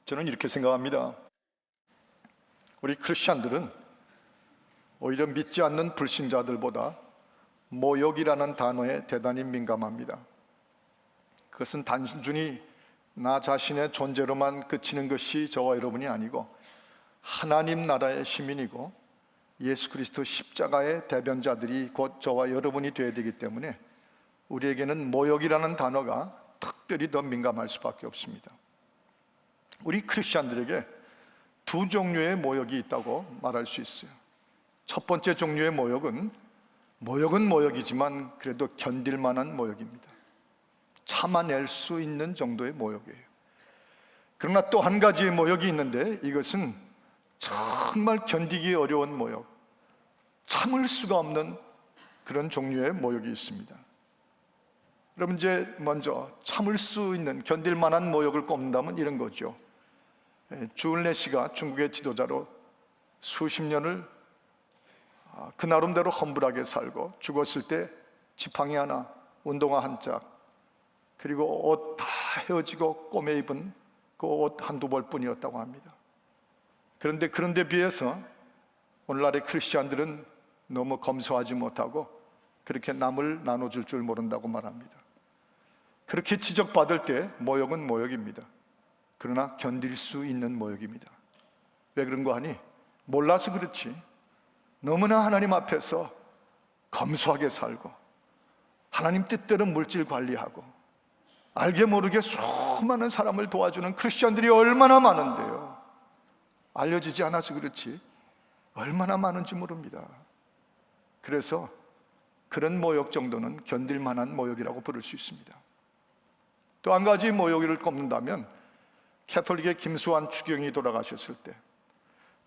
저는 이렇게 생각합니다. 우리 크리스찬들은 오히려 믿지 않는 불신자들보다 모욕이라는 단어에 대단히 민감합니다. 그것은 단순히 나 자신의 존재로만 그치는 것이 저와 여러분이 아니고 하나님 나라의 시민이고 예수 그리스도 십자가의 대변자들이 곧 저와 여러분이 되어야 되기 때문에 우리에게는 모욕이라는 단어가 특별히 더 민감할 수밖에 없습니다. 우리 크리스찬들에게 두 종류의 모욕이 있다고 말할 수 있어요. 첫 번째 종류의 모욕은 모욕이지만 그래도 견딜 만한 모욕입니다. 참아낼 수 있는 정도의 모욕이에요. 그러나 또 한 가지의 모욕이 있는데 이것은 정말 견디기 어려운 모욕, 참을 수가 없는 그런 종류의 모욕이 있습니다. 여러분, 이제 먼저 참을 수 있는, 견딜 만한 모욕을 꼽는다면 이런 거죠. 주울레 씨가 중국의 지도자로 수십 년을 그 나름대로 험불하게 살고 죽었을 때 지팡이 하나, 운동화 한 짝, 그리고 옷 다 헤어지고 꼬매 입은 그 옷 한두 벌 뿐이었다고 합니다. 그런데 비해서 오늘날의 크리스찬들은 너무 검소하지 못하고 그렇게 남을 나눠줄 줄 모른다고 말합니다. 그렇게 지적받을 때 모욕은 모욕입니다. 그러나 견딜 수 있는 모욕입니다. 왜 그런가 하니 몰라서 그렇지 너무나 하나님 앞에서 검소하게 살고 하나님 뜻대로 물질 관리하고 알게 모르게 수많은 사람을 도와주는 크리스찬들이 얼마나 많은데요. 알려지지 않아서 그렇지 얼마나 많은지 모릅니다. 그래서 그런 모욕 정도는 견딜 만한 모욕이라고 부를 수 있습니다. 또 한 가지 모욕을 꼽는다면 캐톨릭의 김수환 추경이 돌아가셨을 때,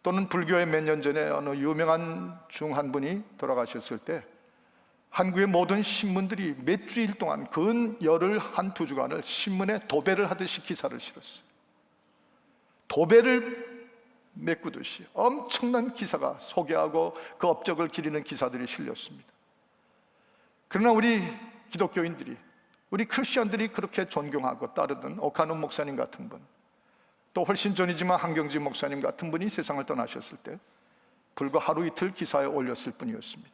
또는 불교의 몇 년 전에 어느 유명한 중 한 분이 돌아가셨을 때 한국의 모든 신문들이 몇 주일 동안 근 열흘 한 두 주간을 신문에 도배를 하듯이 기사를 실었어요. 도배를 메꾸듯이 엄청난 기사가 소개하고 그 업적을 기리는 기사들이 실렸습니다. 그러나 우리 기독교인들이, 우리 크리스천들이 그렇게 존경하고 따르던 오카노 목사님 같은 분, 또 훨씬 전이지만 한경지 목사님 같은 분이 세상을 떠나셨을 때 불과 하루 이틀 기사에 올렸을 뿐이었습니다.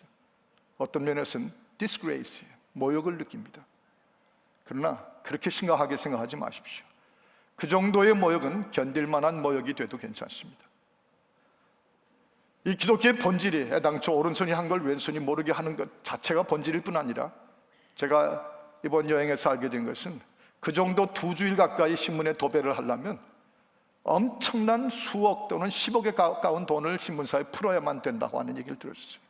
어떤 면에서는 disgrace, 모욕을 느낍니다. 그러나 그렇게 심각하게 생각하지 마십시오. 그 정도의 모욕은 견딜 만한 모욕이 돼도 괜찮습니다. 이 기독교의 본질이 애당초 오른손이 한 걸 왼손이 모르게 하는 것 자체가 본질일 뿐 아니라, 제가 이번 여행에서 알게 된 것은 그 정도 두 주일 가까이 신문에 도배를 하려면 엄청난 수억 또는 10억에 가까운 돈을 신문사에 풀어야만 된다고 하는 얘기를 들었어요.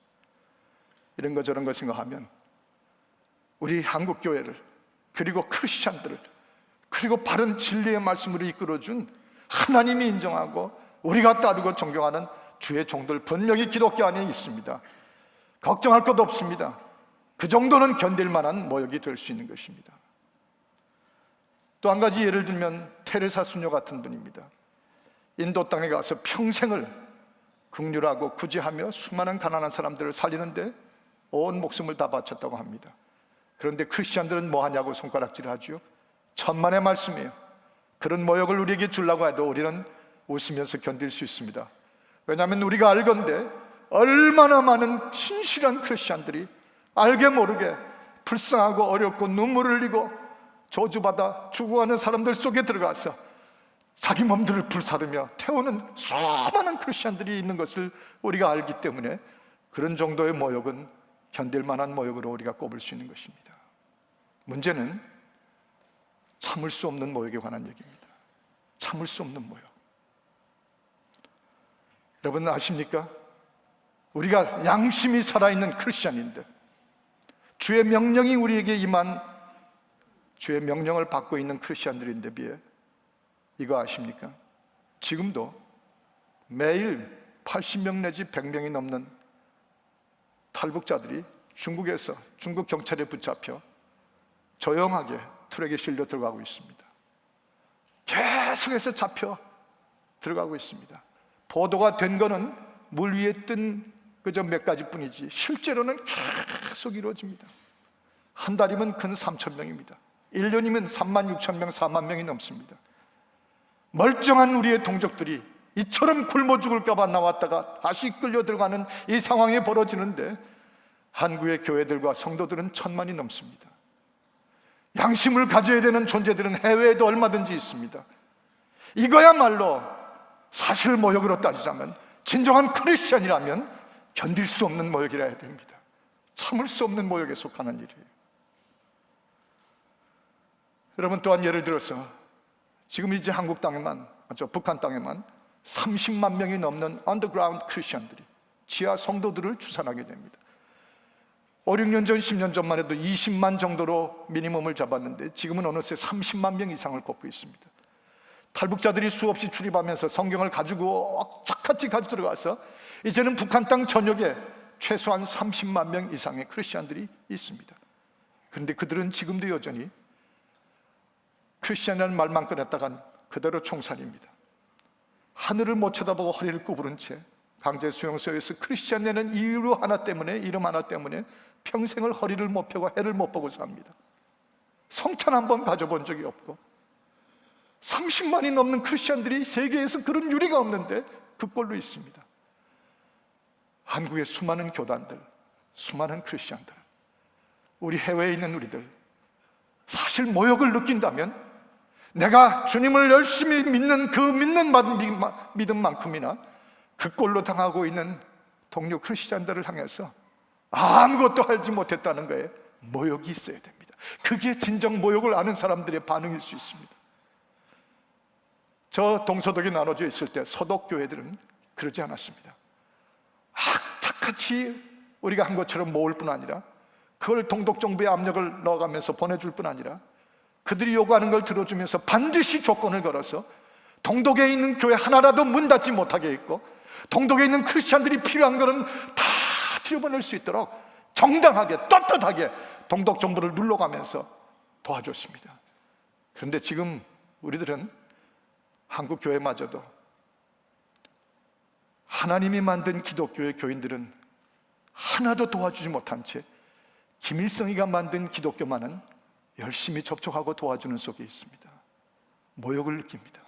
이런 거 저런 거 생각하면 우리 한국교회를, 그리고 크리스찬들을, 그리고 바른 진리의 말씀으로 이끌어준 하나님이 인정하고 우리가 따르고 존경하는 주의 종들 분명히 기독교 안에 있습니다. 걱정할 것 없습니다. 그 정도는 견딜 만한 모욕이 될 수 있는 것입니다. 또 한 가지 예를 들면 테레사 수녀 같은 분입니다. 인도 땅에 가서 평생을 긍휼하고 구제하며 수많은 가난한 사람들을 살리는데 온 목숨을 다 바쳤다고 합니다. 그런데 크리스찬들은 뭐 하냐고 손가락질을 하죠. 천만의 말씀이에요. 그런 모욕을 우리에게 주려고 해도 우리는 웃으면서 견딜 수 있습니다. 왜냐하면 우리가 알건대 얼마나 많은 신실한 크리스찬들이 알게 모르게 불쌍하고 어렵고 눈물을 흘리고 저주받아 죽어가는 사람들 속에 들어가서 자기 몸들을 불사르며 태우는 수많은 크리스찬들이 있는 것을 우리가 알기 때문에 그런 정도의 모욕은 견딜 만한 모욕으로 우리가 꼽을 수 있는 것입니다. 문제는 참을 수 없는 모욕에 관한 얘기입니다. 참을 수 없는 모욕. 여러분 아십니까? 우리가 양심이 살아있는 크리스찬인데 주의 명령이 우리에게 임한 주의 명령을 받고 있는 크리스찬들인데 비해 이거 아십니까? 지금도 매일 80명 내지 100명이 넘는 탈북자들이 중국에서 중국 경찰에 붙잡혀 조용하게 트럭에 실려 들어가고 있습니다. 계속해서 잡혀 들어가고 있습니다. 보도가 된 거는 물 위에 뜬 그저 몇 가지 뿐이지 실제로는 계속 이루어집니다. 한 달이면 근 3,000명입니다. 1년이면 36,000명, 4만 명이 넘습니다. 멀쩡한 우리의 동족들이 이처럼 굶어 죽을까 봐 나왔다가 다시 끌려 들어가는 이 상황이 벌어지는데 한국의 교회들과 성도들은 1000만이 넘습니다. 양심을 가져야 되는 존재들은 해외에도 얼마든지 있습니다. 이거야말로 사실 모욕으로 따지자면 진정한 크리스천이라면 견딜 수 없는 모욕이라 해야 됩니다. 참을 수 없는 모욕에 속하는 일이에요. 여러분, 또한 예를 들어서 지금 이제 한국 땅에만, 북한 땅에만 30만 명이 넘는 언더그라운드 크리스천들이, 지하 성도들을 추산하게 됩니다. 5, 6년 전, 10년 전만 해도 20만 정도로 미니멈을 잡았는데 지금은 어느새 30만 명 이상을 꼽고 있습니다. 탈북자들이 수없이 출입하면서 성경을 가지고 억착같이 가지고 들어가서 이제는 북한 땅 전역에 최소한 30만 명 이상의 크리스천들이 있습니다. 그런데 그들은 지금도 여전히 크리스천이라는 말만 꺼냈다간 그대로 총살입니다. 하늘을 못 쳐다보고 허리를 구부른 채 강제 수용소에서 크리스천이라는 이유 하나 때문에, 이름 하나 때문에 평생을 허리를 못 펴고 해를 못 보고 삽니다. 성찬 한번 가져본 적이 없고 30만이 넘는 크리스천들이 세계에서 그런 유리가 없는데 그 꼴로 있습니다. 한국의 수많은 교단들, 수많은 크리스천들, 우리 해외에 있는 우리들, 사실 모욕을 느낀다면 내가 주님을 열심히 믿는 그 믿음만큼이나 그 꼴로 당하고 있는 동료 크리스천들을 향해서 아무것도 알지 못했다는 거에 모욕이 있어야 됩니다. 그게 진정 모욕을 아는 사람들의 반응일 수 있습니다. 저 동서독이 나눠져 있을 때 서독 교회들은 그러지 않았습니다. 악착같이 우리가 한 것처럼 모을 뿐 아니라 그걸 동독 정부의 압력을 넣어가면서 보내줄 뿐 아니라 그들이 요구하는 걸 들어주면서 반드시 조건을 걸어서 동독에 있는 교회 하나라도 문 닫지 못하게 했고, 동독에 있는 크리스천들이 필요한 것은 다 들여보낼 수 있도록 정당하게 떳떳하게 동독 정부를 눌러가면서 도와줬습니다. 그런데 지금 우리들은 한국 교회마저도 하나님이 만든 기독교의 교인들은 하나도 도와주지 못한 채 김일성이가 만든 기독교만은 열심히 접촉하고 도와주는 속에 있습니다. 모욕을 느낍니다.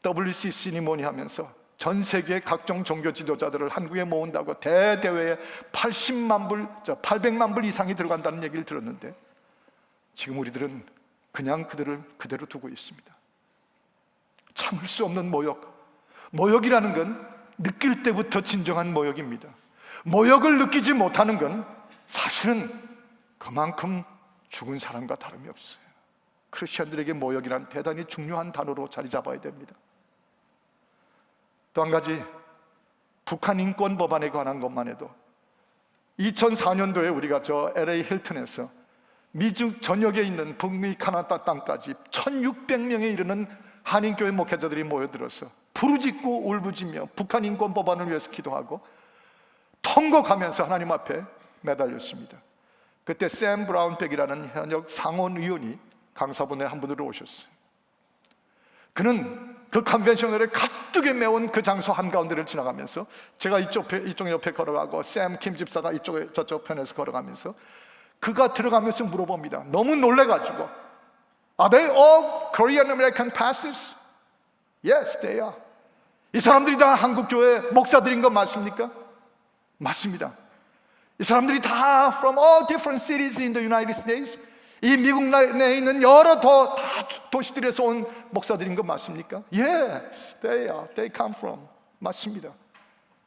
WCC니 뭐니 하면서 전 세계 각종 종교 지도자들을 한국에 모은다고 대대회에 800만 불 이상이 들어간다는 얘기를 들었는데 지금 우리들은 그냥 그들을 그대로 두고 있습니다. 참을 수 없는 모욕. 모욕이라는 건 느낄 때부터 진정한 모욕입니다. 모욕을 느끼지 못하는 건 사실은 그만큼 죽은 사람과 다름이 없어요. 크리스천들에게 모욕이란 대단히 중요한 단어로 자리 잡아야 됩니다. 또 한 가지, 북한 인권 법안에 관한 것만 해도 2004년도에 우리가 저 LA 힐튼에서 미주 전역에 있는 북미 카나다 땅까지 1600명에 이르는 한인교회 목회자들이 모여들어서 부르짖고 울부짖며 북한 인권 법안을 위해서 기도하고 통곡하면서 하나님 앞에 매달렸습니다. 그때 샘 브라운백이라는 현역 상원 의원이 강사분의 한 분으로 오셨어요. 그는 그 컨벤션을 가뜩이 메운 그 장소 한가운데를 지나가면서 제가 이쪽 옆에 걸어가고 샘 킴 집사가 저쪽 편에서 걸어가면서 그가 들어가면서 물어봅니다. 너무 놀래가지고 Are they all Korean American pastors? Yes, they are. 이 사람들이 다 한국교회 목사들인 거 맞습니까? 맞습니다. 이 사람들이 다 from all different cities in the United States, 이 미국 내에 있는 여러 다 도시들에서 온 목사들인 거 맞습니까? Yes, they are. They come from. 맞습니다.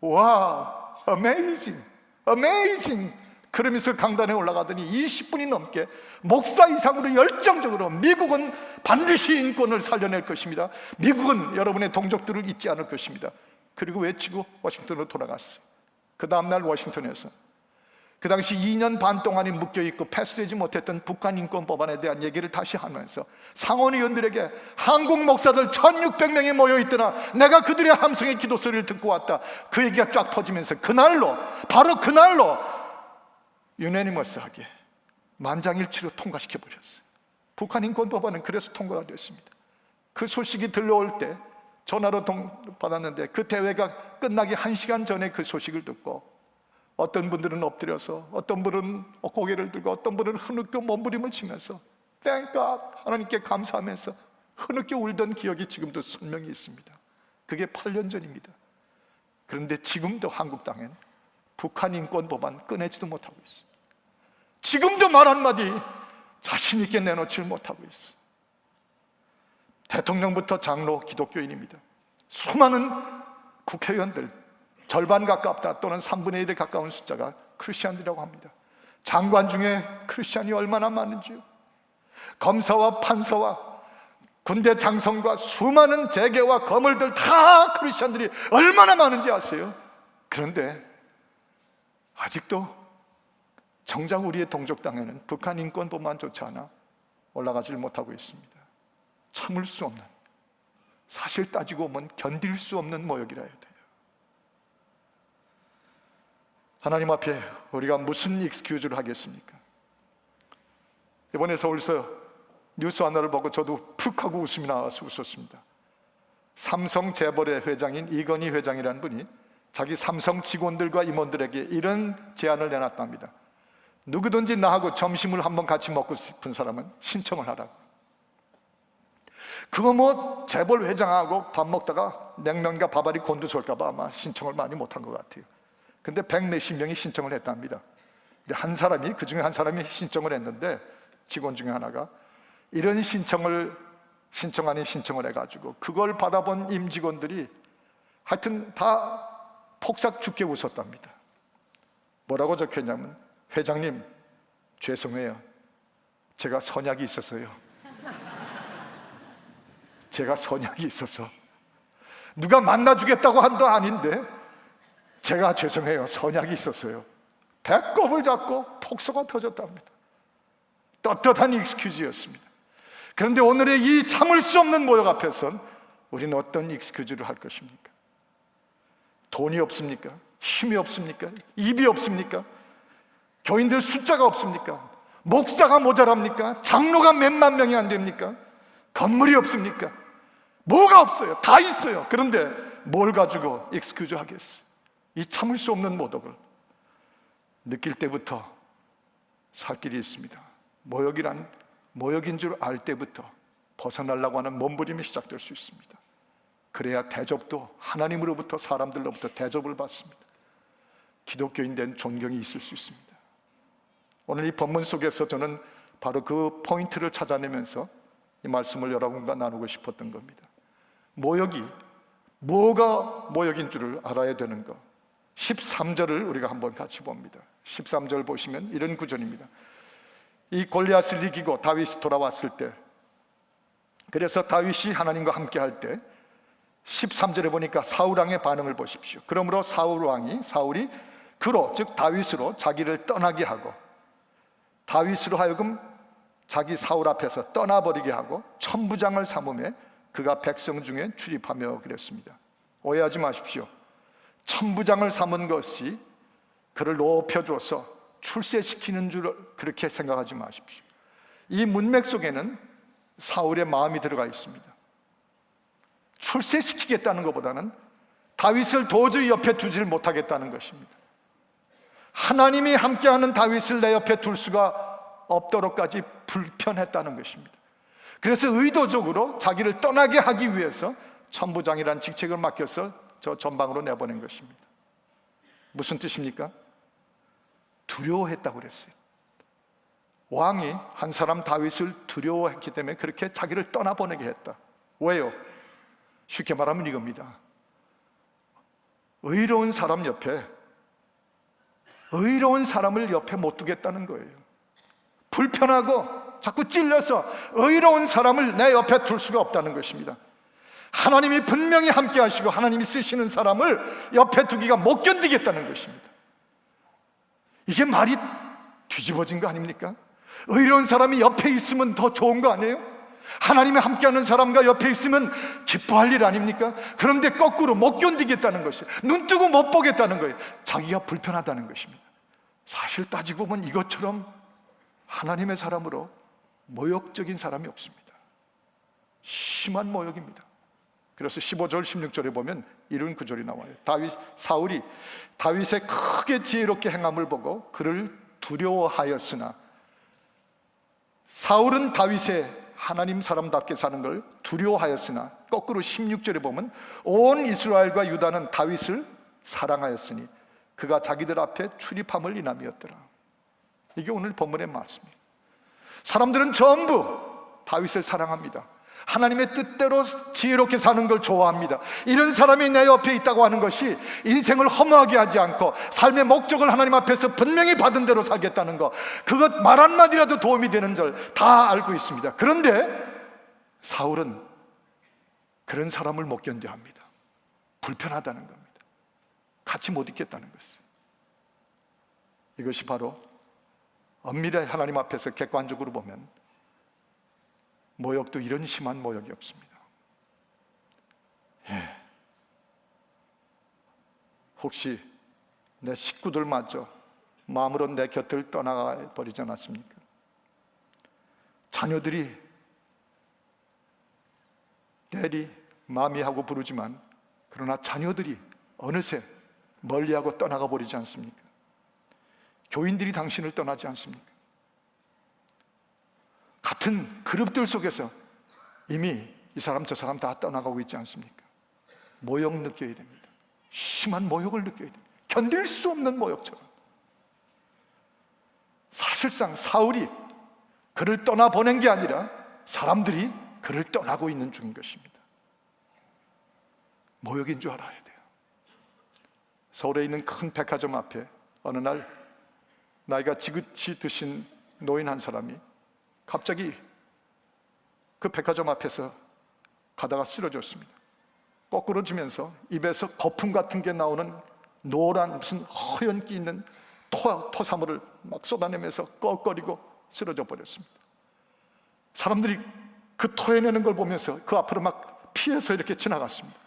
Wow, amazing, amazing. 그러면서 강단에 올라가더니 20분이 넘게 목사 이상으로 열정적으로 미국은 반드시 인권을 살려낼 것입니다. 미국은 여러분의 동족들을 잊지 않을 것입니다. 그리고 외치고 워싱턴으로 돌아갔어요. 그 다음날 워싱턴에서 그 당시 2년 반 동안이 묶여있고 패스되지 못했던 북한 인권 법안에 대한 얘기를 다시 하면서 상원의원들에게 한국 목사들 1600명이 모여있더라, 내가 그들의 함성의 기도 소리를 듣고 왔다, 그 얘기가 쫙 퍼지면서 그날로, 바로 그날로 유네니머스하게 만장일치로 통과시켜버렸어요. 북한 인권 법안은 그래서 통과가 됐습니다. 그 소식이 들려올 때 전화로 받았는데 그 대회가 끝나기 1시간 전에 그 소식을 듣고 어떤 분들은 엎드려서, 어떤 분은 고개를 들고, 어떤 분은 흐느껴 몸부림을 치면서 Thank God, 하나님께 감사하면서 흐느껴 울던 기억이 지금도 선명히 있습니다. 그게 8년 전입니다. 그런데 지금도 한국 땅엔 북한 인권 법안 꺼내지도 못하고 있어요. 지금도 말 한마디 자신 있게 내놓지 못하고 있어요. 대통령부터 장로, 기독교인입니다. 수많은 국회의원들, 절반 가깝다 또는 3분의 1에 가까운 숫자가 크리스찬이라고 합니다. 장관 중에 크리스찬이 얼마나 많은지요. 검사와 판사와 군대 장성과 수많은 재계와 거물들 다 크리스찬들이 얼마나 많은지 아세요? 그런데 아직도 정작 우리의 동족 땅에는 북한 인권법만조차 하나 올라가질 못하고 있습니다. 참을 수 없는, 사실 따지고 보면 견딜 수 없는 모욕이라 해야 돼요. 하나님 앞에 우리가 무슨 익스큐즈를 하겠습니까? 이번에 서울서 뉴스 하나를 보고 저도 푹 하고 웃음이 나와서 웃었습니다. 삼성 재벌의 회장인 이건희 회장이라는 분이 자기 삼성 직원들과 임원들에게 이런 제안을 내놨답니다. 누구든지 나하고 점심을 한번 같이 먹고 싶은 사람은 신청을 하라고. 그거 뭐 재벌 회장하고 밥 먹다가 냉면과 밥알이 곤두설까봐 아마 신청을 많이 못한 것 같아요. 근데 100몇십 명이 신청을 했답니다. 근데 한 사람이, 그 중에 한 사람이 신청을 했는데 직원 중에 하나가 이런 신청을 해가지고 그걸 받아본 임직원들이 하여튼 다 폭삭 죽게 웃었답니다. 뭐라고 적혀있냐면, 회장님 죄송해요, 제가 선약이 있어서요. 제가 선약이 있어서 누가 만나주겠다고 한도 아닌데 제가 죄송해요, 선약이 있었어요. 배꼽을 잡고 폭소가 터졌답니다. 떳떳한 익스큐즈였습니다. 그런데 오늘의 이 참을 수 없는 모욕 앞에선 우리는 어떤 익스큐즈를 할 것입니까? 돈이 없습니까? 힘이 없습니까? 입이 없습니까? 교인들 숫자가 없습니까? 목사가 모자랍니까? 장로가 몇만 명이 안 됩니까? 건물이 없습니까? 뭐가 없어요? 다 있어요. 그런데 뭘 가지고 익스큐즈 하겠어요? 이 참을 수 없는 모독을 느낄 때부터 살 길이 있습니다. 모욕인 줄 알 때부터 벗어나려고 하는 몸부림이 시작될 수 있습니다. 그래야 대접도 하나님으로부터, 사람들로부터 대접을 받습니다. 기독교인 된 존경이 있을 수 있습니다. 오늘 이 본문 속에서 저는 바로 그 포인트를 찾아내면서 이 말씀을 여러분과 나누고 싶었던 겁니다. 모욕이 뭐가 모욕인 줄을 알아야 되는 것. 13절을 우리가 한번 같이 봅니다. 13절 보시면 이런 구절입니다. 이 골리앗을 이기고 다윗이 돌아왔을 때, 그래서 다윗이 하나님과 함께 할 때 13절에 보니까 사울 왕의 반응을 보십시오. 그러므로 사울이 그로, 즉 다윗으로 자기를 떠나게 하고, 다윗으로 하여금 자기 사울 앞에서 떠나버리게 하고 천부장을 삼음에 그가 백성 중에 출입하며 그랬습니다. 오해하지 마십시오. 천부장을 삼은 것이 그를 높여줘서 출세시키는 줄 그렇게 생각하지 마십시오. 이 문맥 속에는 사울의 마음이 들어가 있습니다. 출세시키겠다는 것보다는 다윗을 도저히 옆에 두질 못하겠다는 것입니다. 하나님이 함께하는 다윗을 내 옆에 둘 수가 없도록까지 불편했다는 것입니다. 그래서 의도적으로 자기를 떠나게 하기 위해서 천부장이라는 직책을 맡겨서 저 전방으로 내보낸 것입니다. 무슨 뜻입니까? 두려워했다고 그랬어요. 왕이 한 사람 다윗을 두려워했기 때문에 그렇게 자기를 떠나보내게 했다. 왜요? 쉽게 말하면 이겁니다. 의로운 사람 옆에, 의로운 사람을 옆에 못 두겠다는 거예요. 불편하고 자꾸 찔려서 의로운 사람을 내 옆에 둘 수가 없다는 것입니다. 하나님이 분명히 함께 하시고 하나님이 쓰시는 사람을 옆에 두기가 못 견디겠다는 것입니다. 이게 말이 뒤집어진 거 아닙니까? 의로운 사람이 옆에 있으면 더 좋은 거 아니에요? 하나님이 함께하는 사람과 옆에 있으면 기뻐할 일 아닙니까? 그런데 거꾸로 못 견디겠다는 것이, 눈 뜨고 못 보겠다는 거예요. 자기가 불편하다는 것입니다. 사실 따지고 보면 이것처럼 하나님의 사람으로 모욕적인 사람이 없습니다. 심한 모욕입니다. 그래서 15절 16절에 보면 이런 구절이 나와요. 사울이 다윗의 크게 지혜롭게 행함을 보고 그를 두려워하였으나 사울은 다윗의 하나님 사람답게 사는 걸 두려워하였으나 거꾸로 16절에 보면 온 이스라엘과 유다는 다윗을 사랑하였으니 그가 자기들 앞에 출입함을 인함이었더라. 이게 오늘 본문의 말씀입니다. 사람들은 전부 다윗을 사랑합니다. 하나님의 뜻대로 지혜롭게 사는 걸 좋아합니다. 이런 사람이 내 옆에 있다고 하는 것이 인생을 허무하게 하지 않고 삶의 목적을 하나님 앞에서 분명히 받은 대로 살겠다는 것, 그것 말 한마디라도 도움이 되는 줄 다 알고 있습니다. 그런데 사울은 그런 사람을 못 견뎌합니다. 불편하다는 겁니다. 같이 못 있겠다는 것이죠. 이것이 바로 엄밀히 하나님 앞에서 객관적으로 보면 모욕도 이런 심한 모욕이 없습니다. 혹시 내 식구들마저 마음으로 내 곁을 떠나가 버리지 않았습니까? 자녀들이 대리 마미하고 부르지만 그러나 자녀들이 어느새 멀리하고 떠나가 버리지 않습니까? 교인들이 당신을 떠나지 않습니까? 같은 그룹들 속에서 이미 이 사람 저 사람 다 떠나가고 있지 않습니까? 모욕 느껴야 됩니다. 심한 모욕을 느껴야 됩니다. 견딜 수 없는 모욕처럼. 사실상 사울이 그를 떠나보낸 게 아니라 사람들이 그를 떠나고 있는 중인 것입니다. 모욕인 줄 알아야 돼요. 서울에 있는 큰 백화점 앞에 어느 날 나이가 지긋이 드신 노인 한 사람이 갑자기 그 백화점 앞에서 가다가 쓰러졌습니다. 거꾸러지면서 입에서 거품 같은 게 나오는 노란 무슨 허연 끼 있는 토사물을 막 쏟아내면서 꺽거리고 쓰러져 버렸습니다. 사람들이 그 토해내는 걸 보면서 그 앞으로 막 피해서 이렇게 지나갔습니다.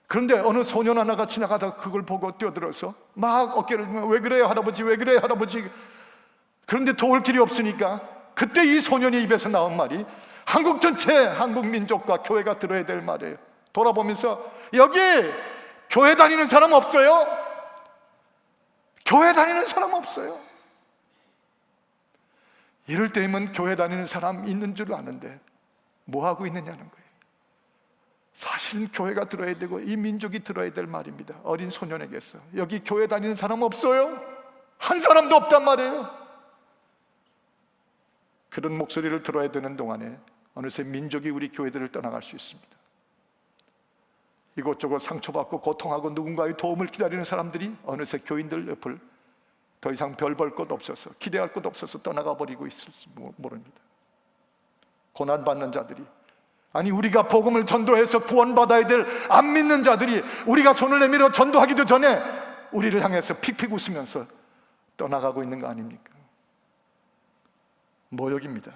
그런데 어느 소년 하나가 지나가다가 그걸 보고 뛰어들어서 막 어깨를 들면 왜 그래요 할아버지, 왜 그래요 할아버지. 그런데 도울 길이 없으니까 그때 이 소년의 입에서 나온 말이 한국 전체 한국 민족과 교회가 들어야 될 말이에요. 돌아보면서 여기 교회 다니는 사람 없어요? 교회 다니는 사람 없어요? 이럴 때면 교회 다니는 사람 있는 줄 아는데 뭐 하고 있느냐는 거예요. 사실은 교회가 들어야 되고 이 민족이 들어야 될 말입니다. 어린 소년에게서 여기 교회 다니는 사람 없어요? 한 사람도 없단 말이에요. 그런 목소리를 들어야 되는 동안에 어느새 민족이 우리 교회들을 떠나갈 수 있습니다. 이곳저곳 상처받고 고통하고 누군가의 도움을 기다리는 사람들이 어느새 교인들 옆을 더 이상 별 볼 것 없어서 기대할 것 없어서 떠나가 버리고 있을지 모릅니다. 고난받는 자들이, 아니 우리가 복음을 전도해서 구원받아야 될 안 믿는 자들이 우리가 손을 내밀어 전도하기도 전에 우리를 향해서 픽픽 웃으면서 떠나가고 있는 거 아닙니까? 모욕입니다.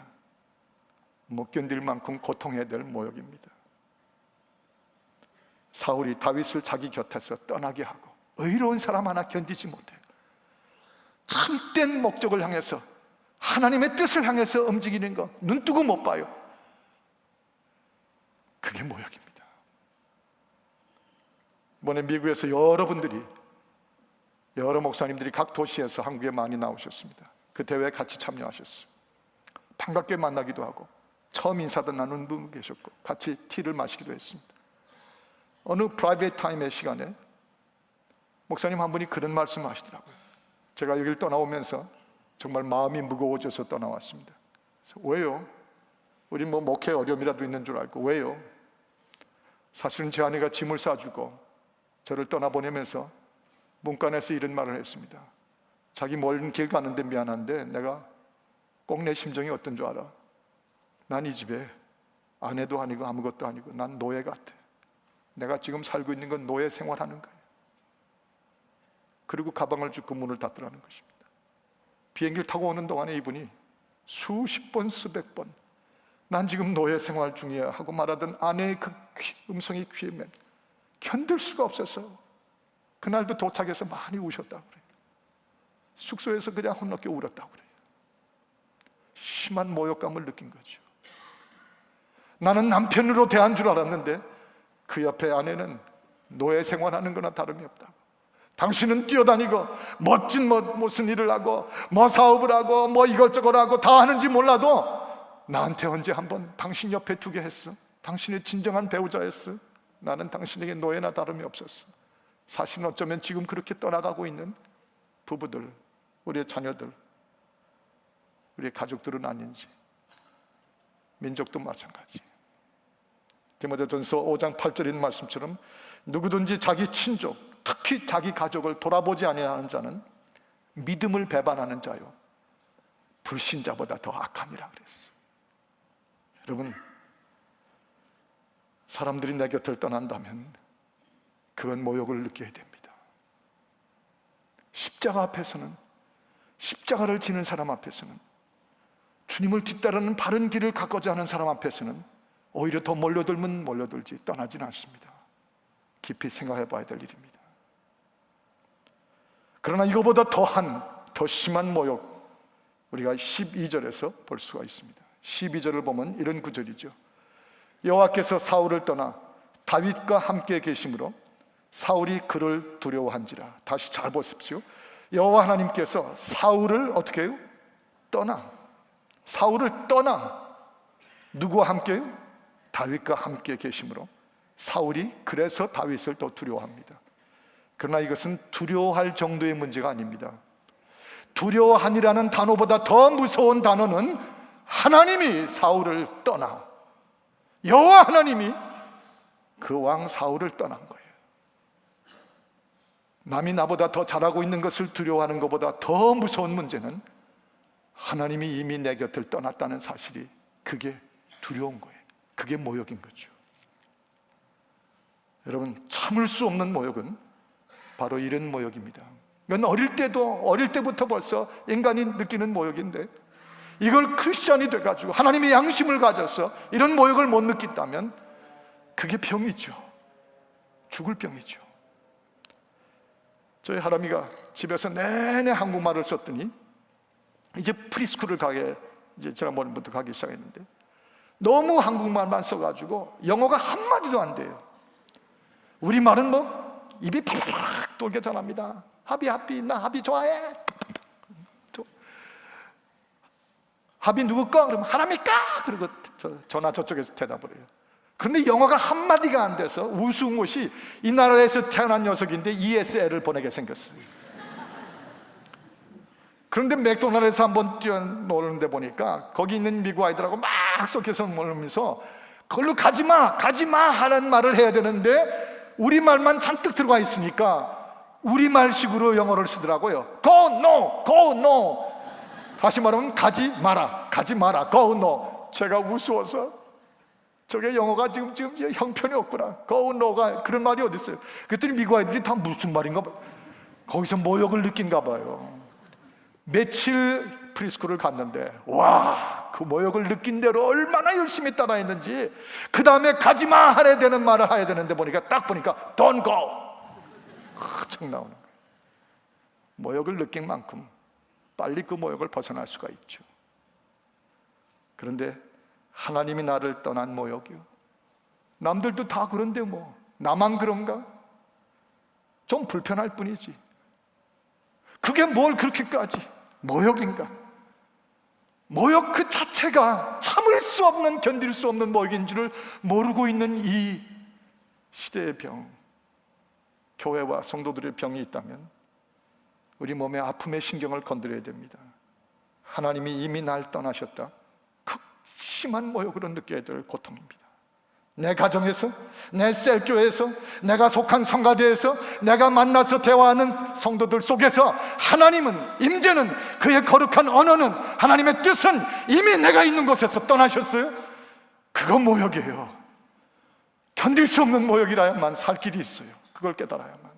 못 견딜 만큼 고통해야 될 모욕입니다. 사울이 다윗을 자기 곁에서 떠나게 하고 의로운 사람 하나 견디지 못해요. 참된 목적을 향해서 하나님의 뜻을 향해서 움직이는 거 눈뜨고 못 봐요. 그게 모욕입니다. 이번에 미국에서 여러 목사님들이 각 도시에서 한국에 많이 나오셨습니다. 그 대회에 같이 참여하셨어요. 반갑게 만나기도 하고 처음 인사도 나눈 분 계셨고 같이 티를 마시기도 했습니다. 어느 프라이빗 타임의 시간에 목사님 한 분이 그런 말씀을 하시더라고요. 제가 여기를 떠나오면서 정말 마음이 무거워져서 떠나왔습니다. 왜요? 우리 뭐 목회 어려움이라도 있는 줄 알고. 왜요? 사실은 제 아내가 짐을 싸주고 저를 떠나보내면서 문간에서 이런 말을 했습니다. 자기 먼 길 가는데 미안한데 내가 꼭 내 심정이 어떤 줄 알아? 난 이 집에 아내도 아니고 아무것도 아니고 난 노예 같아. 내가 지금 살고 있는 건 노예 생활하는 거예요. 그리고 가방을 줍고 문을 닫더라는 것입니다. 비행기를 타고 오는 동안에 이분이 수십 번 수백 번 난 지금 노예 생활 중이야 하고 말하던 아내의 그 음성이 귀에 맴 견딜 수가 없어서 그날도 도착해서 많이 우셨다고 그래요. 숙소에서 그냥 혼납게 울었다고 그래요. 심한 모욕감을 느낀 거죠. 나는 남편으로 대한 줄 알았는데 그 옆에 아내는 노예 생활하는 거나 다름이 없다고. 당신은 뛰어다니고 멋진 무슨 일을 하고 뭐 사업을 하고 뭐 이것저것 하고 다 하는지 몰라도 나한테 언제 한번 당신 옆에 두게 했어? 당신의 진정한 배우자였어? 나는 당신에게 노예나 다름이 없었어. 사실은 어쩌면 지금 그렇게 떠나가고 있는 부부들, 우리의 자녀들, 우리의 가족들은 아닌지, 민족도 마찬가지. 디모데전서 5장 8절인 말씀처럼 누구든지 자기 친족, 특히 자기 가족을 돌아보지 아니하는 자는 믿음을 배반하는 자요 불신자보다 더 악함이라 그랬어요. 여러분, 사람들이 내 곁을 떠난다면 그건 모욕을 느껴야 됩니다. 십자가 앞에서는, 십자가를 지는 사람 앞에서는, 주님을 뒤따르는 바른 길을 갖고자 하는 사람 앞에서는 오히려 더 몰려들면 몰려들지 떠나진 않습니다. 깊이 생각해 봐야 될 일입니다. 그러나 이거보다 더 심한 모욕, 우리가 12절에서 볼 수가 있습니다. 12절을 보면 이런 구절이죠. 여호와께서 사울을 떠나 다윗과 함께 계심으로 사울이 그를 두려워한지라. 다시 잘 보십시오. 여호와 하나님께서 사울을 어떻게 해요? 사울을 떠나 누구와 함께요? 다윗과 함께 계심으로 사울이 그래서 다윗을 더 두려워합니다. 그러나 이것은 두려워할 정도의 문제가 아닙니다. 두려워하니라는 단어보다 더 무서운 단어는 하나님이 사울을 떠나, 여호와 하나님이 그 왕 사울을 떠난 거예요. 남이 나보다 더 잘하고 있는 것을 두려워하는 것보다 더 무서운 문제는 하나님이 이미 내 곁을 떠났다는 사실이, 그게 두려운 거예요. 그게 모욕인 거죠. 여러분, 참을 수 없는 모욕은 바로 이런 모욕입니다. 이건 어릴 때부터 벌써 인간이 느끼는 모욕인데, 이걸 크리스찬이 돼가지고 하나님의 양심을 가져서 이런 모욕을 못 느낀다면 그게 병이죠. 죽을 병이죠. 저희 할아미가 집에서 내내 한국말을 썼더니 이제 프리스쿨을 이제 지난번부터 가기 시작했는데 너무 한국말만 써가지고 영어가 한마디도 안 돼요. 우리말은 뭐 입이 팍팍 돌게 잘합니다. 하비 나 하비 좋아해. 하비 누구 거? 그러면 하나미까? 그리고 전화 저쪽에서 대답을 해요. 그런데 영어가 한마디가 안 돼서 우스운 것이 이 나라에서 태어난 녀석인데 ESL을 보내게 생겼어요. 그런데 맥도날드에서 한번 뛰어노는데 보니까 거기 있는 미국 아이들하고 막 섞여서 놀면서 그걸로 가지마 하는 말을 해야 되는데 우리말만 잔뜩 들어가 있으니까 우리말식으로 영어를 쓰더라고요. Go no. 다시 말하면 가지 마라, go no. 제가 우스워서 저게 영어가 지금 형편이 없구나. go no가 그런 말이 어디 있어요? 그랬더니 미국 아이들이 다 무슨 말인가 봐요. 거기서 모욕을 느낀가 봐요. 며칠 프리스쿨을 갔는데 그 모욕을 느낀 대로 얼마나 열심히 따라했는지 그 다음에 가지마 하려 되는 말을 해야 되는데 딱 보니까 don't go. 쫙 나오는 거예요. 모욕을 느낀 만큼 빨리 그 모욕을 벗어날 수가 있죠. 그런데 하나님이 나를 떠난 모욕이요, 남들도 다 그런데 뭐 나만 그런가? 좀 불편할 뿐이지 그게 뭘 그렇게까지 모욕인가? 모욕 그 자체가 참을 수 없는, 견딜 수 없는 모욕인 줄을 모르고 있는 이 시대의 병, 교회와 성도들의 병이 있다면 우리 몸의 아픔의 신경을 건드려야 됩니다. 하나님이 이미 날 떠나셨다. 극심한 모욕으로 느껴야 될 고통입니다. 내 가정에서, 내 셀교회에서, 내가 속한 성가대에서, 내가 만나서 대화하는 성도들 속에서 하나님은, 임재는, 그의 거룩한 언어는, 하나님의 뜻은 이미 내가 있는 곳에서 떠나셨어요. 그건 모욕이에요. 견딜 수 없는 모욕이라야만 살 길이 있어요. 그걸 깨달아야만.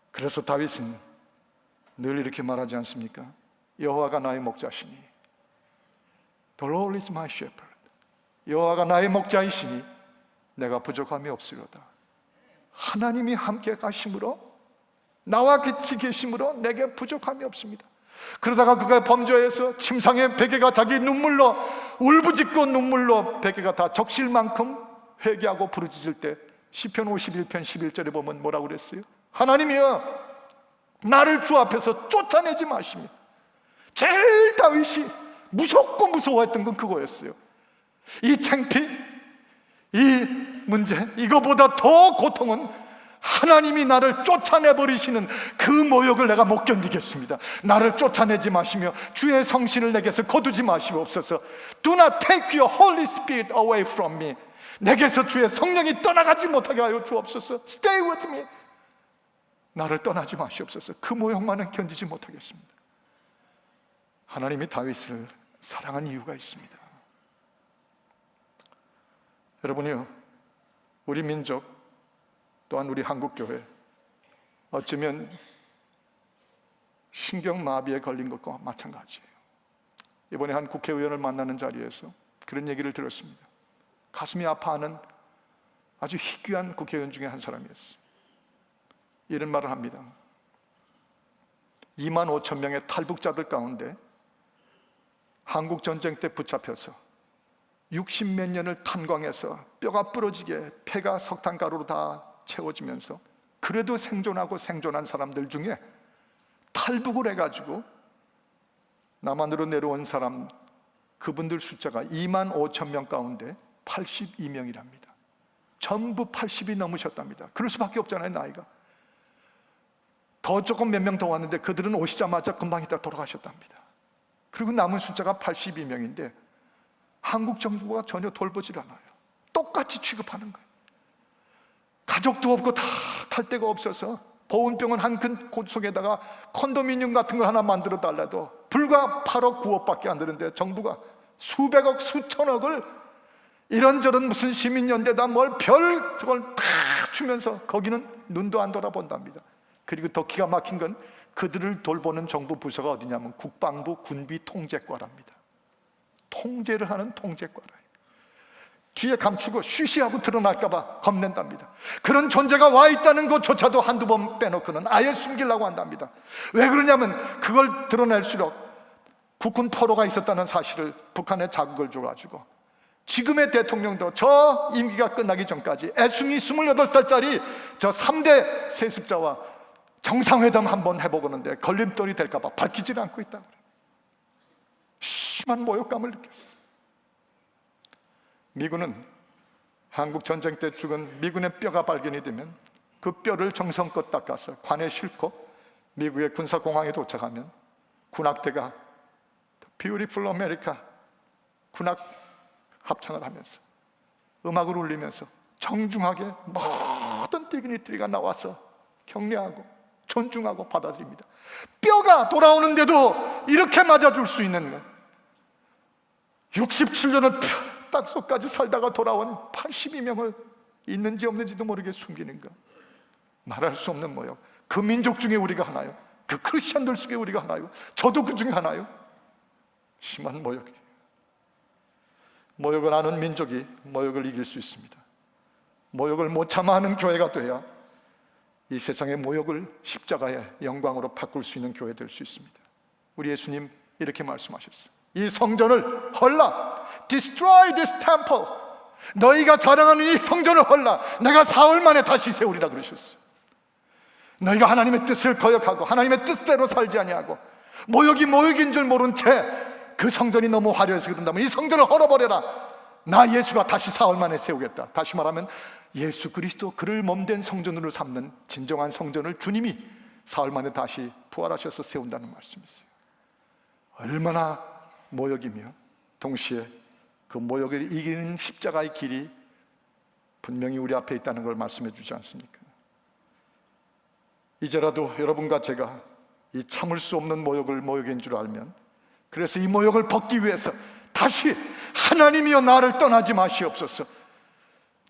그래서 다윗은 늘 이렇게 말하지 않습니까? 여호와가 나의 목자시니 The Lord is my shepherd. 여호와가 나의 목자이시니 내가 부족함이 없으리로다. 하나님이 함께 가심으로, 나와 같이 계심으로 내게 부족함이 없습니다. 그러다가 그가 범죄해서 침상에 베개가 자기 눈물로 울부짖고 눈물로 베개가 다 적실 만큼 회개하고 부르짖을 때 시편 51편 11절에 보면 뭐라고 그랬어요? 하나님이여, 나를 주 앞에서 쫓아내지 마시며. 제일 다윗이 무섭고 무서워했던 건 그거였어요. 이 창피, 이 문제, 이거보다 더 고통은 하나님이 나를 쫓아내버리시는 그 모욕을 내가 못 견디겠습니다. 나를 쫓아내지 마시며 주의 성신을 내게서 거두지 마시옵소서. Do not take your Holy Spirit away from me. 내게서 주의 성령이 떠나가지 못하게 하여 주옵소서. Stay with me. 나를 떠나지 마시옵소서. 그 모욕만은 견디지 못하겠습니다. 하나님이 다윗을 사랑한 이유가 있습니다. 여러분이요, 우리 민족 또한 우리 한국교회, 어쩌면 신경마비에 걸린 것과 마찬가지예요. 이번에 한 국회의원을 만나는 자리에서 그런 얘기를 들었습니다. 가슴이 아파하는 아주 희귀한 국회의원 중에 한 사람이었어요. 이런 말을 합니다. 2만 5천 명의 탈북자들 가운데 한국전쟁 때 붙잡혀서 60몇 년을 탄광해서 뼈가 부러지게 폐가 석탄가루로 다 채워지면서 그래도 생존한 사람들 중에 탈북을 해가지고 남한으로 내려온 사람, 그분들 숫자가 2만 5천 명 가운데 82명이랍니다. 전부 80이 넘으셨답니다. 그럴 수밖에 없잖아요, 나이가. 더 조금 몇 명 더 왔는데 그들은 오시자마자 금방 있다 돌아가셨답니다. 그리고 남은 숫자가 82명인데 한국 정부가 전혀 돌보질 않아요. 똑같이 취급하는 거예요. 가족도 없고 다 갈 데가 없어서 보온병원 한 큰 곳 속에다가 콘도미니엄 같은 걸 하나 만들어 달라도 불과 8억 9억밖에 안 되는데 정부가 수백억 수천억을 이런저런 무슨 시민연대다 뭘 별 저걸 다 주면서 거기는 눈도 안 돌아본답니다. 그리고 더 기가 막힌 건 그들을 돌보는 정부 부서가 어디냐면 국방부 군비통제과랍니다. 통제를 하는 통제과라요. 뒤에 감추고 쉬쉬하고 드러날까봐 겁낸답니다. 그런 존재가 와 있다는 것조차도 한두 번 빼놓고는 아예 숨기려고 한답니다. 왜 그러냐면 그걸 드러낼수록 국군 포로가 있었다는 사실을 북한에 자극을 줘가지고 지금의 대통령도 저 임기가 끝나기 전까지 애숭이 28살짜리 저 3대 세습자와 정상회담 한번 해보고는데 걸림돌이 될까봐 밝히질 않고 있다고 그래요. 심한 모욕감을 느꼈어요. 미군은 한국 전쟁 때 죽은 미군의 뼈가 발견이 되면 그 뼈를 정성껏 닦아서 관에 싣고 미국의 군사공항에 도착하면 군악대가 Beautiful America 군악 합창을 하면서 음악을 울리면서 정중하게 모든 디그니트리가 나와서 격려하고 존중하고 받아들입니다. 뼈가 돌아오는데도 이렇게 맞아줄 수 있는 것, 67년을 땅속까지 살다가 돌아온 82명을 있는지 없는지도 모르게 숨기는 것, 말할 수 없는 모욕. 그 민족 중에 우리가 하나요? 그 크리스천들 속에 우리가 하나요? 저도 그 중에 하나요? 심한 모욕이에요. 모욕을 아는 민족이 모욕을 이길 수 있습니다. 모욕을 못 참아하는 교회가 돼야 이 세상의 모욕을 십자가의 영광으로 바꿀 수 있는 교회 될 수 있습니다. 우리 예수님 이렇게 말씀하셨어요. 이 성전을 헐라, destroy this temple. 너희가 자랑하는 이 성전을 헐라, 내가 사흘 만에 다시 세우리라 그러셨어요. 너희가 하나님의 뜻을 거역하고 하나님의 뜻대로 살지 아니하고 모욕이 모욕인 줄 모른 채 그 성전이 너무 화려해서 그런다면 이 성전을 헐어버려라. 나 예수가 다시 사흘 만에 세우겠다. 다시 말하면 예수 그리스도 그를 몸된 성전으로 삼는 진정한 성전을 주님이 사흘 만에 다시 부활하셔서 세운다는 말씀이세요. 얼마나 모욕이며 동시에 그 모욕을 이기는 십자가의 길이 분명히 우리 앞에 있다는 걸 말씀해 주지 않습니까? 이제라도 여러분과 제가 이 참을 수 없는 모욕을 모욕인 줄 알면, 그래서 이 모욕을 벗기 위해서 다시 하나님이여 나를 떠나지 마시옵소서.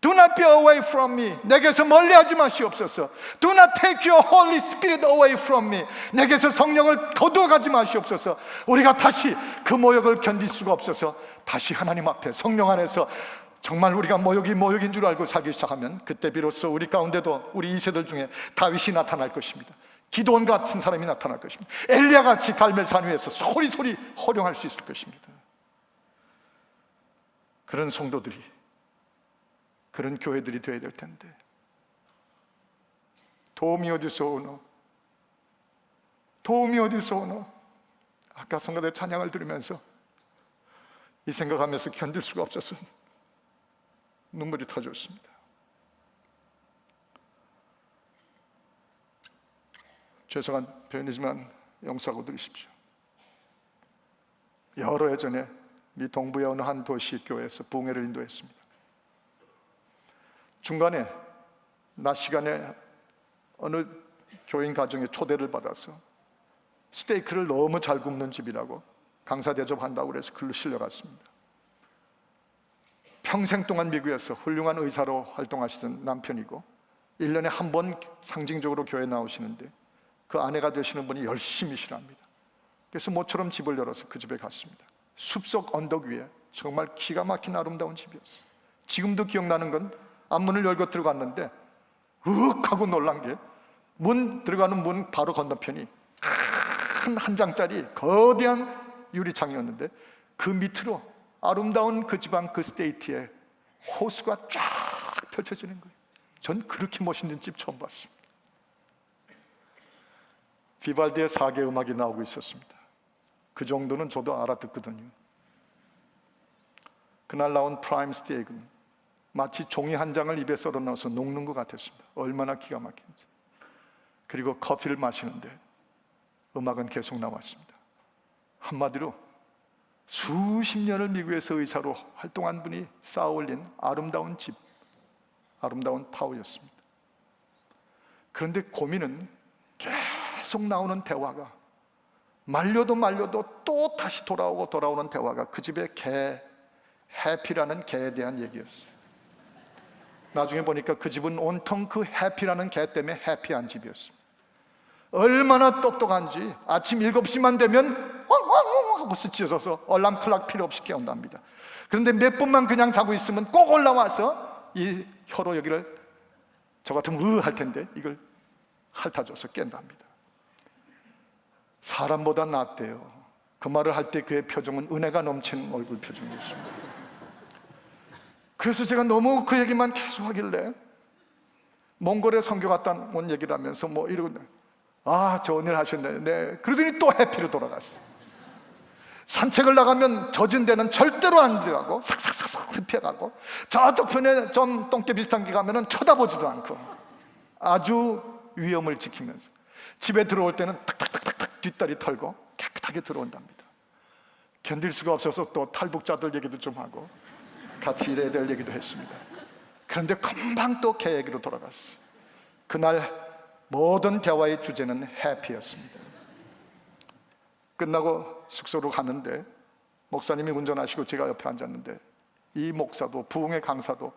Do not be away from me. 내게서 멀리하지 마시옵소서. Do not take your Holy Spirit away from me. 내게서 성령을 거두어가지 마시옵소서. 우리가 다시 그 모욕을 견딜 수가 없어서 다시 하나님 앞에 성령 안에서 정말 우리가 모욕이 모욕인 줄 알고 살기 시작하면 그때 비로소 우리 가운데도 우리 2세들 중에 다윗이 나타날 것입니다. 기도원 같은 사람이 나타날 것입니다. 엘리야같이 갈멜산 위에서 소리소리 호령할 수 있을 것입니다. 그런 성도들이, 그런 교회들이 되어야 될 텐데 도움이 어디서 오노? 도움이 어디서 오노? 아까 성가대 찬양을 들으면서 이 생각하면서 견딜 수가 없어서 눈물이 터졌습니다. 죄송한 표현이지만 용서하고 들으십시오. 여러 해 전에 미 동부의 어느 한 도시 교회에서 부흥회를 인도했습니다. 중간에 낮 시간에 어느 교인 가정에 초대를 받아서 스테이크를 너무 잘 굽는 집이라고 강사 대접한다고 그래서 글로 실려갔습니다. 평생 동안 미국에서 훌륭한 의사로 활동하시던 남편이고 1년에 한 번 상징적으로 교회에 나오시는데 그 아내가 되시는 분이 열심히 일합니다. 그래서 모처럼 집을 열어서 그 집에 갔습니다. 숲속 언덕 위에 정말 기가 막힌 아름다운 집이었어요. 지금도 기억나는 건 앞문을 열고 들어갔는데 윽 하고 놀란 게 문 들어가는 문 바로 건너편이 큰 한 장짜리 거대한 유리창이었는데 그 밑으로 아름다운 그 지방 그 스테이트에 호수가 쫙 펼쳐지는 거예요. 전 그렇게 멋있는 집 처음 봤습니다. 비발디의 사계 음악이 나오고 있었습니다. 그 정도는 저도 알아듣거든요. 그날 나온 프라임 스테이크는 마치 종이 한 장을 입에 썰어 넣어서 녹는 것 같았습니다. 얼마나 기가 막힌지. 그리고 커피를 마시는데 음악은 계속 나왔습니다. 한마디로 수십 년을 미국에서 의사로 활동한 분이 쌓아 올린 아름다운 집, 아름다운 타워였습니다. 그런데 고민은 계속 나오는 대화가 말려도 또 다시 돌아오는 대화가 그 집의 개, 해피라는 개에 대한 얘기였어요. 나중에 보니까 그 집은 온통 그 해피라는 개 때문에 해피한 집이었습니다. 얼마나 똑똑한지 아침 7시만 되면 엉엉엉 하고 스치어서 얼람 클락 필요 없이 깨운답니다. 그런데 몇 분만 그냥 자고 있으면 꼭 올라와서 이 혀로 여기를 저 같으면 할 텐데 이걸 핥아줘서 깬답니다. 사람보다 낫대요. 그 말을 할 때 그의 표정은 은혜가 넘치는 얼굴 표정이었습니다. 그래서 제가 너무 그 얘기만 계속 하길래 몽골에 선교 갔다 온 얘기를 하면서 뭐 이러고 저 은혜를 하셨네. 네. 그러더니 또 해피로 돌아갔어요. 산책을 나가면 젖은 데는 절대로 안 들어가고 삭삭삭삭 습혀가고 저쪽 편에 좀 똥개 비슷한 게 가면은 쳐다보지도 않고 아주 위험을 지키면서 집에 들어올 때는 탁탁탁탁 뒷다리 털고 깨끗하게 들어온답니다. 견딜 수가 없어서 또 탈북자들 얘기도 좀 하고 같이 일해야 될 얘기도 했습니다. 그런데 금방 또 걔 얘기로 돌아갔어요. 그날 모든 대화의 주제는 해피였습니다. 끝나고 숙소로 가는데 목사님이 운전하시고 제가 옆에 앉았는데 이 목사도 부흥의 강사도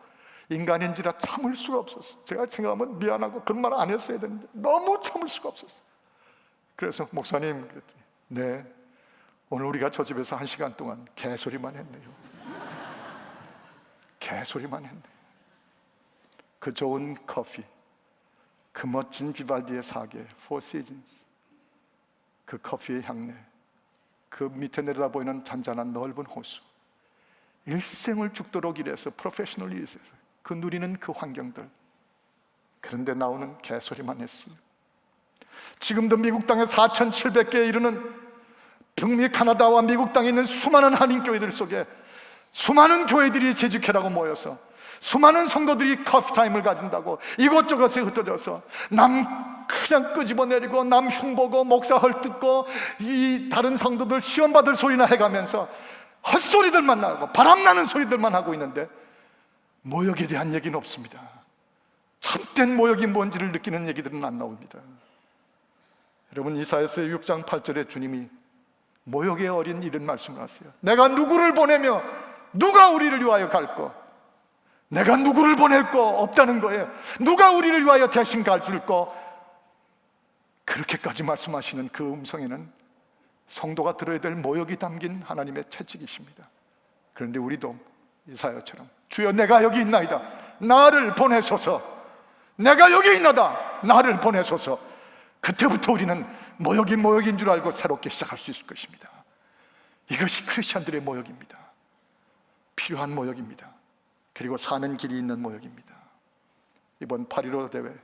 인간인지라 참을 수가 없었어요. 제가 생각하면 미안하고 그런 말 안 했어야 되는데 너무 참을 수가 없었어요. 그래서 목사님 그랬더니 네, 오늘 우리가 저 집에서 1시간 동안 개소리만 했네요. 개소리만 했네요. 그 좋은 커피, 그 멋진 비발디의 사계, Four Seasons, 그 커피의 향내, 그 밑에 내려다 보이는 잔잔한 넓은 호수, 일생을 죽도록 일해서 프로페셔널 일해서 그 누리는 그 환경들, 그런데 나오는 개소리만 했어요. 지금도 미국 땅에 4,700개에 이르는 북미 카나다와 미국 땅에 있는 수많은 한인교회들 속에 수많은 교회들이 재직회라고 모여서 수많은 성도들이 커피타임을 가진다고 이곳저곳에 흩어져서 남 그냥 끄집어내리고 남 흉보고 목사 헐뜯고 이 다른 성도들 시험받을 소리나 해가면서 헛소리들만 나고 바람나는 소리들만 하고 있는데 모욕에 대한 얘기는 없습니다. 참된 모욕이 뭔지를 느끼는 얘기들은 안 나옵니다. 여러분, 이사야서의 6장 8절에 주님이 모욕의 어린 이런 말씀을 하세요. 내가 누구를 보내며 누가 우리를 위하여 갈고, 내가 누구를 보낼 거 없다는 거예요. 누가 우리를 위하여 대신 가줄 거. 그렇게까지 말씀하시는 그 음성에는 성도가 들어야 될 모욕이 담긴 하나님의 채찍이십니다. 그런데 우리도 이사야처럼 주여 내가 여기 있나이다, 나를 보내소서, 내가 여기 있나다, 나를 보내소서. 그때부터 우리는 모욕이 모욕인 줄 알고 새롭게 시작할 수 있을 것입니다. 이것이 크리스천들의 모욕입니다. 필요한 모욕입니다. 그리고 사는 길이 있는 모욕입니다. 이번 8.15 대회,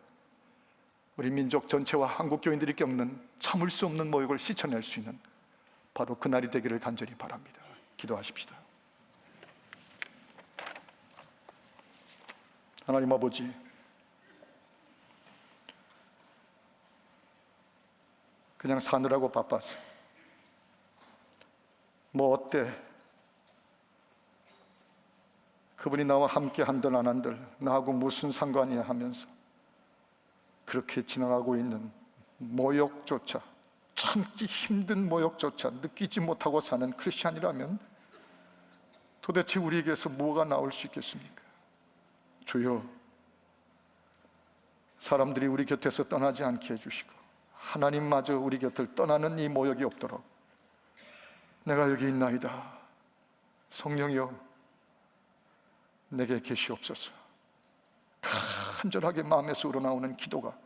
우리 민족 전체와 한국 교인들이 겪는 참을 수 없는 모욕을 씻어낼 수 있는 바로 그날이 되기를 간절히 바랍니다. 기도하십시다. 하나님 아버지, 그냥 사느라고 바빠서 뭐 어때? 그분이 나와 함께 한들 안 한들 나하고 무슨 상관이야 하면서 그렇게 지나가고 있는 모욕조차, 참기 힘든 모욕조차 느끼지 못하고 사는 크리스찬이라면 도대체 우리에게서 뭐가 나올 수 있겠습니까? 주여, 사람들이 우리 곁에서 떠나지 않게 해주시고 하나님마저 우리 곁을 떠나는 이 모욕이 없도록 내가 여기 있나이다, 성령이여 내게 계시옵소서. 간절하게 마음에서 우러나오는 기도가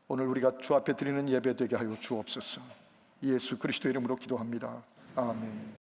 오늘 우리가 주 앞에 드리는 예배 되게 하여 주옵소서. 예수 그리스도 이름으로 기도합니다. 아멘.